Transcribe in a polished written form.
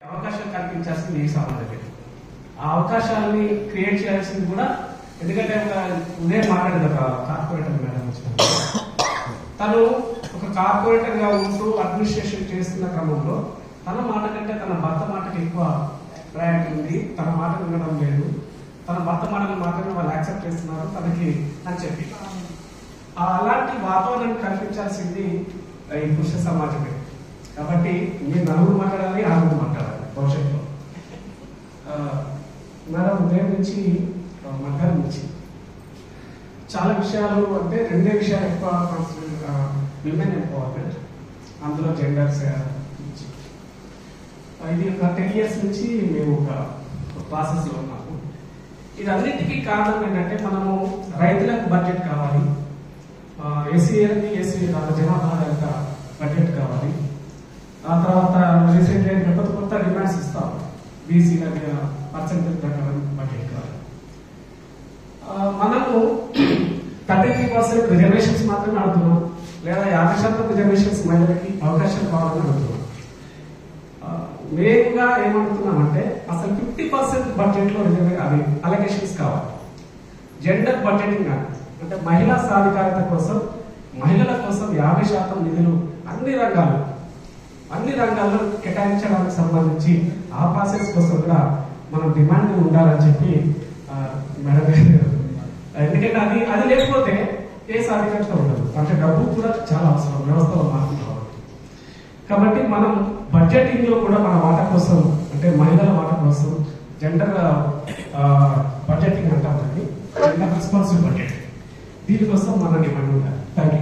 అవకాశాలు కల్పించాల్సింది ఈ సమాజమే. ఆ అవకాశాలని క్రియేట్ చేయాల్సింది కూడా, ఎందుకంటే ఒక ఉదయం మాట్లాడింది ఒక కార్పొరేటర్ మేడం వచ్చిన, తను ఒక కార్పొరేటర్ గా ఉంటూ అడ్మినిస్ట్రేషన్ చేస్తున్న క్రమంలో తన మాట కంటే తన భర్త మాటకి ఎక్కువ ప్రయారిటీ ఉంది. తన మాట వినడం లేదు, తన భర్త మాటలు మాత్రమే వాళ్ళు యాక్సెప్ట్ చేస్తున్నారు తనకి అని చెప్పి, అలాంటి వాతావరణం కల్పించాల్సింది ఈ పురుష సమాజమే. కాబట్టి మీరు నలుగురు మాట్లాడాలి, ఆరుగురు మాట్లాడాలి భవిష్యత్తులో. మేడం ఉదయం నుంచి మధ్యాహ్నం నుంచి చాలా విషయాలు, అంటే రెండే విషయాలు ఎక్కువ విమెన్ ఎంపవర్మెంట్, అందులో జెండర్స్ నుంచి. ఇది ఒక 10 years నుంచి మేము ఒక ప్రాసెస్ లో ఉన్నాము. ఇదన్నిటికీ కారణం ఏంటంటే, మనము రైతులకు బడ్జెట్ కావాలి, ఎస్సీ జనాభా యొక్క బడ్జెట్ కావాలి, ఆ తర్వాత రీసెంట్ కొత్త డిమాండ్స్ ఇస్తాం, బీసీ పర్సెంటేజ్ ప్రకారం బడ్జెట్ కావాలి. మనము 33% రిజర్వేషన్స్ మాత్రమే అడుగుతున్నాం, లేదా 50% రిజర్వేషన్స్ మహిళలకి అవకాశం కావాలని అడుగుతున్నాం. మెయిన్గా ఏమడుగుతున్నామంటే, అసలు 50% బడ్జెట్ లో అవి అలొకేషన్స్ కావాలి. జెండర్ బడ్జెటింగ్ అంటే మహిళా సాధికారత కోసం, మహిళల కోసం 50% నిధులు అన్ని రంగాల్లో కేటాయించడానికి సంబంధించి ఆ ప్రాసెస్ కోసం కూడా మనం డిమాండ్ ఉండాలని చెప్పి మేడం, ఎందుకంటే అది లేకపోతే ఏ సాధికారత ఉండదు. అంటే డబ్బు కూడా చాలా అవసరం వ్యవస్థలో మార్పు కావాలి. కాబట్టి మనం బడ్జెటింగ్ లో కూడా మన వాటా కోసం, అంటే మహిళల వాటా కోసం జెండర్ బడ్జెటింగ్ అంటాం, జెండర్ రెస్పాన్సిబుల్ బడ్జెట్, దీనికోసం మన డిమాండ్ ఉండాలి. Thank you.